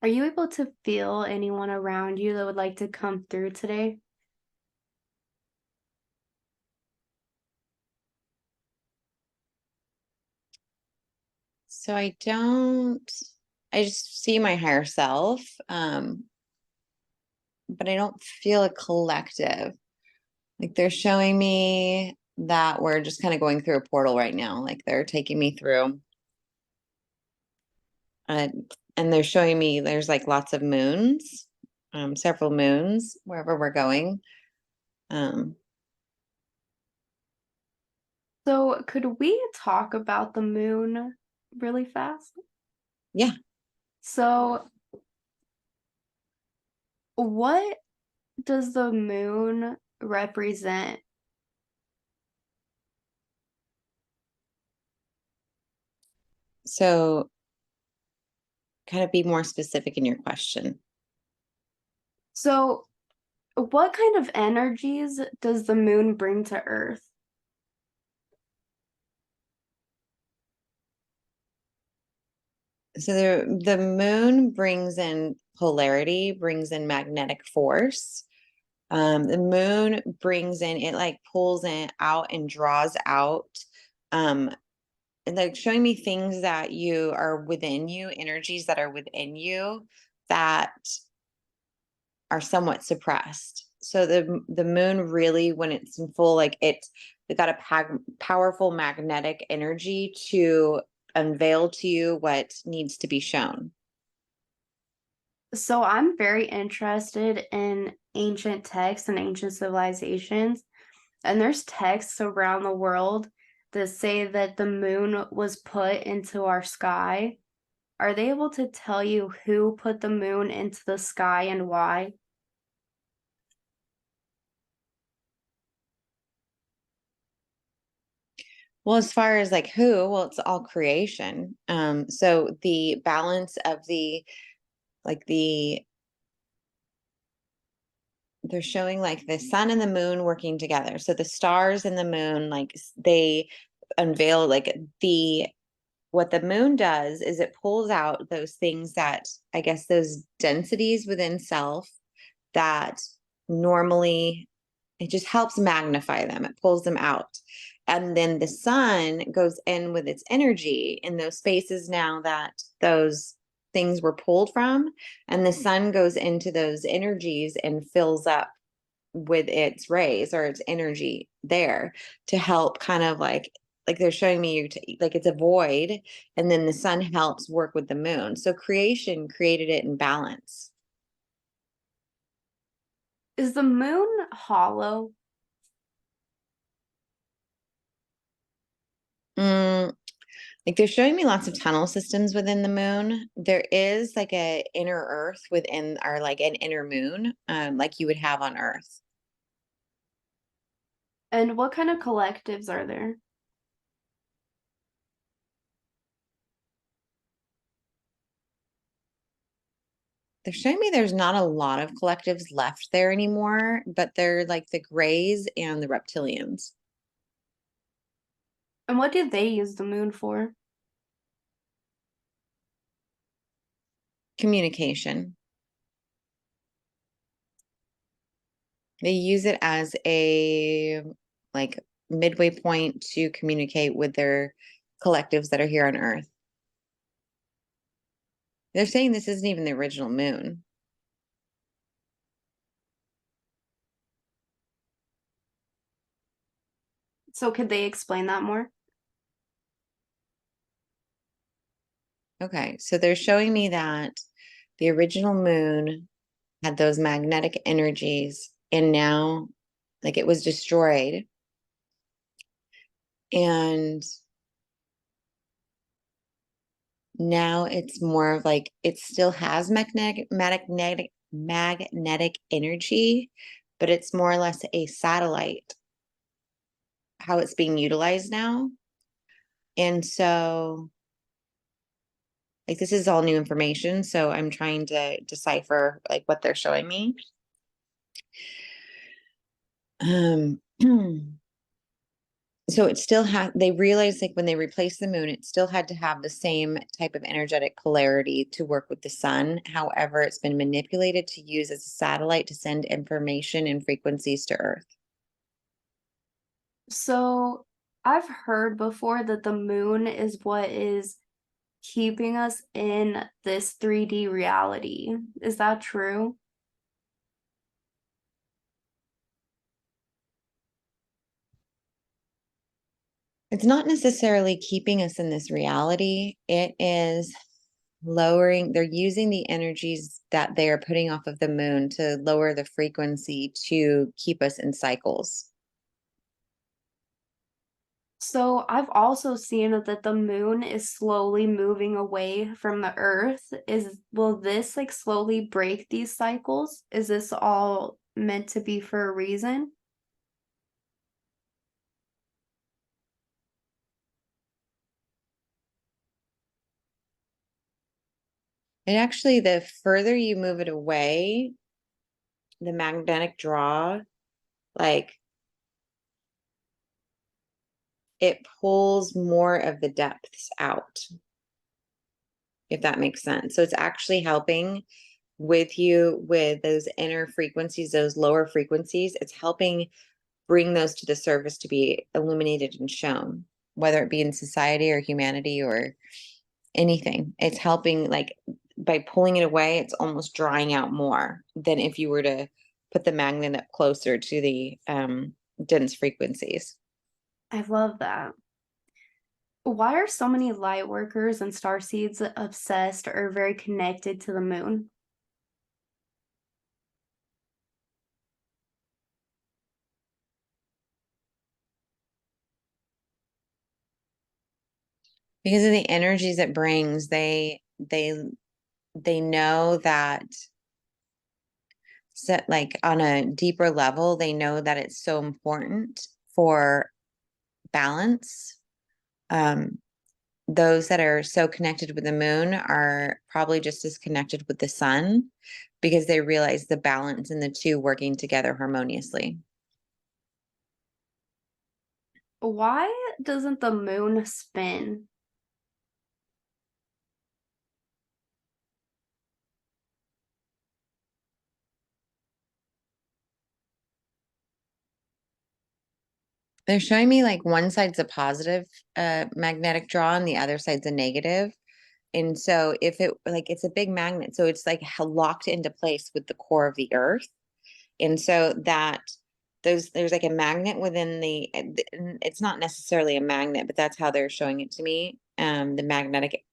Are you able to feel anyone around you that would like to come through today? So I just see my higher self, but I don't feel a collective. Like they're showing me that we're just kind of going through a portal right now. Like they're taking me through, uh, and they're showing me there's like lots of moons, several moons wherever we're going. Um, So, could we talk about the moon really fast? yeah. So, what does the moon represent? So kind of be more specific in your question. So, what kind of energies does the moon bring to Earth? So the moon brings in polarity, brings in magnetic force. The moon brings in, it like pulls in out and draws out, um, and like showing me things that you are within you, energies that are within you that are somewhat suppressed. So the moon really, when it's in full, like it got a powerful magnetic energy to unveil to you what needs to be shown. So, I'm very interested in ancient texts and ancient civilizations. And there's texts around the world that say that the moon was put into our sky. Are they able to tell you who put the moon into the sky and why? Well, as far as like who, well, it's all creation. So the balance of like the they're showing like the sun and the moon working together. So the stars and the moon, like they unveil like the what the moon does is it pulls out those things that I guess those densities within self that normally it just helps magnify them. It pulls them out. And then the sun goes in with its energy in those spaces now that those things were pulled from. And the sun goes into those energies and fills up with its rays or its energy there to help kind of like they're showing me like it's a void and then the sun helps work with the moon. So creation created it in balance. Is the moon hollow? Mm, like they're showing me lots of tunnel systems within the moon. There is like a inner earth within or like an inner moon, like you would have on Earth. And what kind of collectives are there? They're showing me there's not a lot of collectives left there anymore, but they're like the grays and the reptilians. And what do they use the moon for? Communication. They use it as a like midway point to communicate with their collectives that are here on Earth. They're saying this isn't even the original moon. So, could they explain that more? Okay, so they're showing me that the original moon had those magnetic energies and now like it was destroyed and now it's more of like it still has magnetic energy, but it's more or less a satellite how it's being utilized now. And so like this is all new information, so I'm trying to decipher like what they're showing me. So it still had, they realized like when they replaced the moon, it still had to have the same type of energetic polarity to work with the sun. However, it's been manipulated to use as a satellite to send information and frequencies to Earth. So I've heard before that the moon is what is keeping us in this 3D reality. Is that true? It's not necessarily keeping us in this reality. It is lowering, they're using the energies that they are putting off of the moon to lower the frequency to keep us in cycles. So I've also seen that the moon is slowly moving away from the earth. Will this like slowly break these cycles? Is this all meant to be for a reason? And actually, the further you move it away, the magnetic draw, like it pulls more of the depths out, if that makes sense. So it's actually helping with you with those inner frequencies, those lower frequencies. It's helping bring those to the surface to be illuminated and shown, whether it be in society or humanity or anything. It's helping, like by pulling it away, it's almost drying out more than if you were to put the magnet up closer to the dense frequencies. I love that. Why are so many light workers and starseeds obsessed or very connected to the moon? Because of the energies it brings, they know that, set like on a deeper level, they know that it's so important for balance. um those that are so connected with the moon are probably just as connected with the sun because they realize the balance in the two working together harmoniously. Why doesn't the moon spin? They're showing me like one side's a positive magnetic draw and the other side's a negative. And so if it like it's a big magnet, so it's like locked into place with the core of the earth. And so that there's like a magnet within it's not necessarily a magnet, but that's how they're showing it to me. The magnetic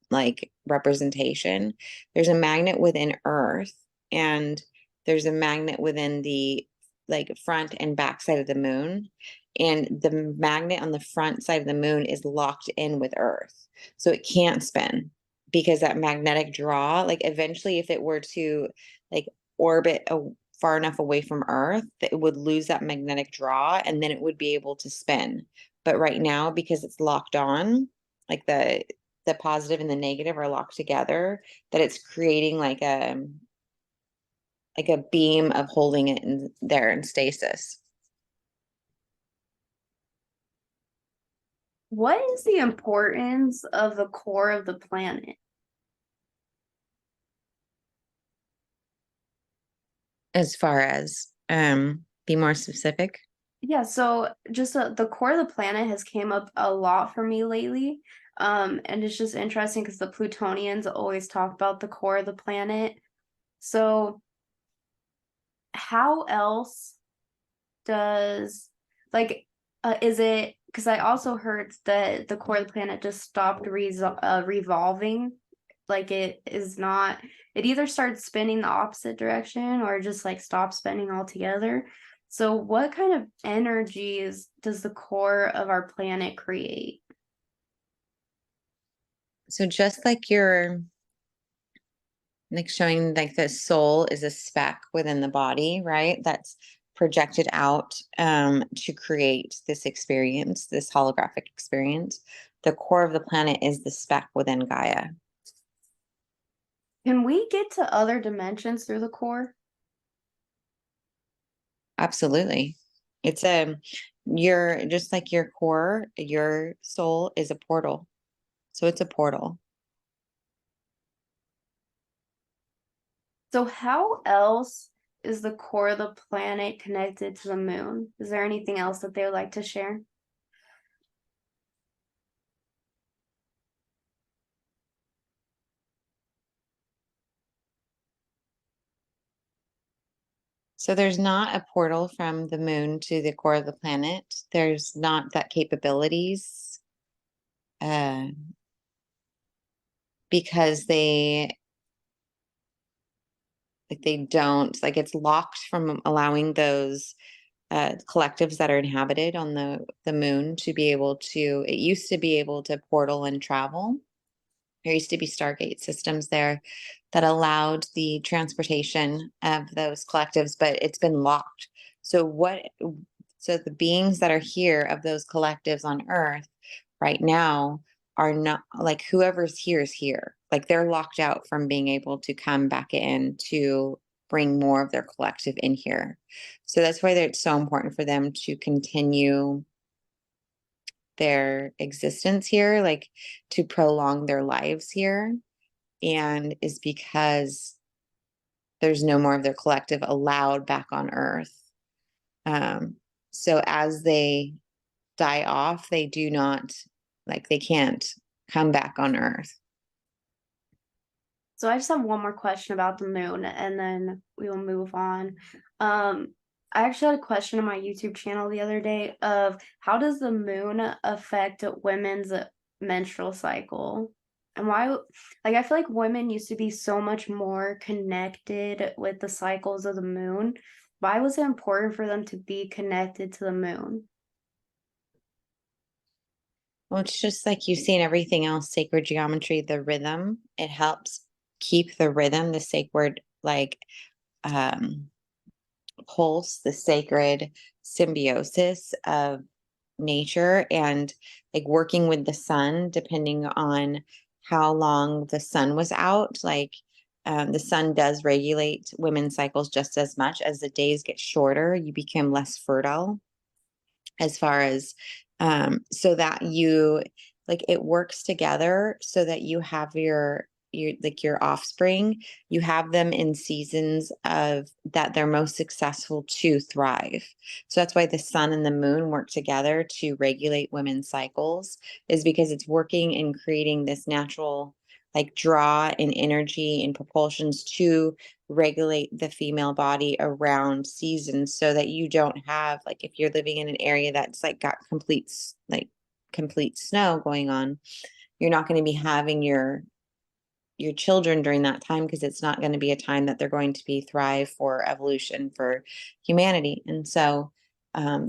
like representation. There's a magnet within Earth, and there's a magnet within the like front and back side of the moon. And the magnet on the front side of the moon is locked in with Earth. So it can't spin because that magnetic draw, like eventually, if it were to like orbit far enough away from Earth, that it would lose that magnetic draw and then it would be able to spin. But right now, because it's locked on, like the positive and the negative are locked together, that it's creating like a beam of holding it in there in stasis. What is the importance of the core of the planet? As far as be more specific. Yeah, so just the core of the planet has came up a lot for me lately. And it's just interesting because the Plutonians always talk about the core of the planet. So how else does like is it because I also heard that the core of the planet just stopped revolving, like it is not, it either starts spinning the opposite direction or just like stops spinning altogether. So what kind of energies does the core of our planet create? So just like you're like showing like the soul is a speck within the body, right? That's projected out to create this experience, this holographic experience. The core of the planet is the speck within Gaia. Can we get to other dimensions through the core? Absolutely. It's You're just like your core, your soul is a portal. So it's a portal. So how else is the core of the planet connected to the moon? Is there anything else that they would like to share? So there's not a portal from the moon to the core of the planet. There's not that capabilities uh, because they don't like it's locked from allowing those collectives that are inhabited on the moon to be able to. It used to be able to portal and travel. There used to be Stargate systems there that allowed the transportation of those collectives, but it's been locked. So the beings that are here of those collectives on Earth right now are not like whoever's here is here. Like they're locked out from being able to come back in to bring more of their collective in here. So that's why it's so important for them to continue their existence here, like to prolong their lives here. And is because there's no more of their collective allowed back on Earth. Um, so as they die off, they do not, like, they can't come back on Earth. So I just have one more question about the moon and then we will move on. I actually had a question on my YouTube channel the other day of how does the moon affect women's menstrual cycle? And why, like, I feel like women used to be so much more connected with the cycles of the moon. Why was it important for them to be connected to the moon? Well, it's just like you see in everything else, sacred geometry, the rhythm, it helps keep the rhythm, the sacred, like, um, pulse, the sacred symbiosis of nature and like working with the sun, depending on how long the sun was out. Like the sun does regulate women's cycles just as much as the days get shorter, you become less fertile as far as so that you like it works together so that you have your like your offspring, you have them in seasons of that they're most successful to thrive. So that's why the sun and the moon work together to regulate women's cycles, is because it's working and creating this natural like draw and energy and propulsions to regulate the female body around seasons so that you don't have like if you're living in an area that's like got complete snow going on, you're not going to be having your children during that time because it's not going to be a time that they're going to be thrive for evolution for humanity. And so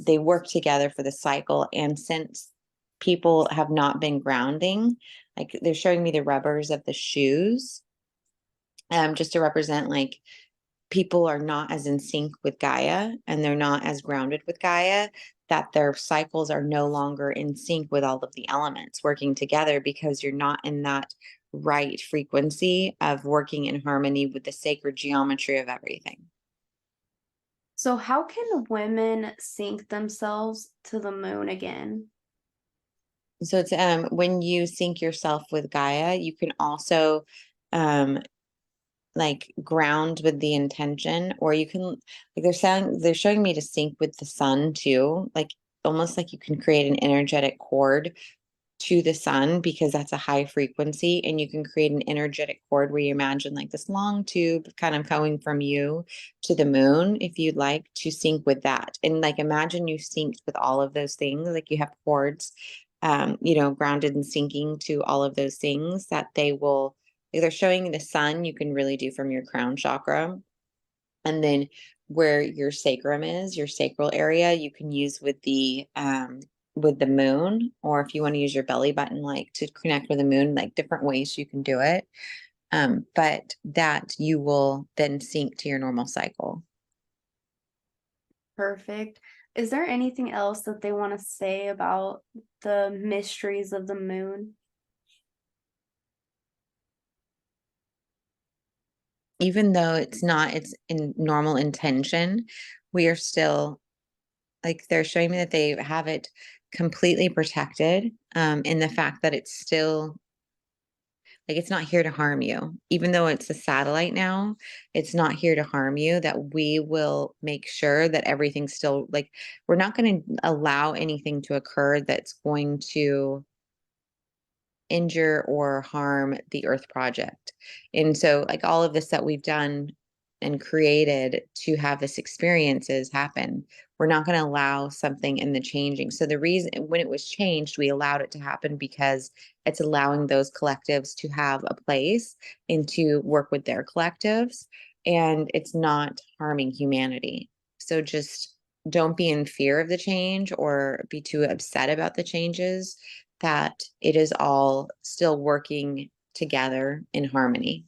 they work together for the cycle. And since people have not been grounding, like they're showing me the rubbers of the shoes, just to represent like people are not as in sync with Gaia and they're not as grounded with Gaia, that their cycles are no longer in sync with all of the elements working together because you're not in that right frequency of working in harmony with the sacred geometry of everything. So how can women sync themselves to the moon again? So it's when you sync yourself with Gaia, you can also um like ground with the intention, or you can like they're showing me to sync with the sun too, like almost like you can create an energetic cord to the sun because that's a high frequency, and you can create an energetic cord where you imagine like this long tube kind of going from you to the moon if you'd like to sync with that, and like imagine you synced with all of those things, like you have cords grounded and syncing to all of those things that they will like they're showing the sun you can really do from your crown chakra, and then where your sacrum is, your sacral area, you can use with the moon, or if you want to use your belly button, like to connect with the moon, like different ways you can do it. But that you will then sync to your normal cycle. Perfect. Is there anything else that they want to say about the mysteries of the moon? Even though it's not its in normal intention, we are still Like they're showing me that they have it completely protected, in the fact that it's still like it's not here to harm you. Even though it's a satellite now, it's not here to harm you. That we will make sure that everything's still like we're not going to allow anything to occur that's going to injure or harm the Earth Project. And so, like all of this that we've done and created to have this experiences happen, we're not going to allow something in the changing. So the reason when it was changed, we allowed it to happen because it's allowing those collectives to have a place and to work with their collectives, and it's not harming humanity. So just don't be in fear of the change or be too upset about the changes, that it is all still working together in harmony.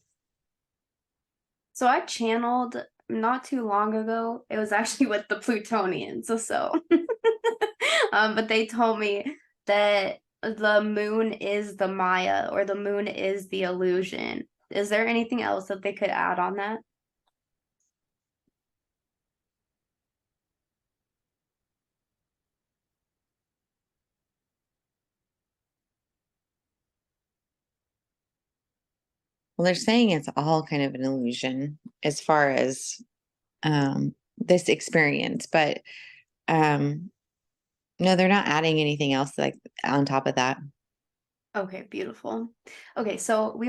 So I channeled not too long ago. It was actually with the Plutonians. So but they told me that the moon is the Maya, or the moon is the illusion. Is there anything else that they could add on that? Well, they're saying it's all kind of an illusion as far as this experience, but um, no, they're not adding anything else like on top of that. Okay, beautiful. Okay, so we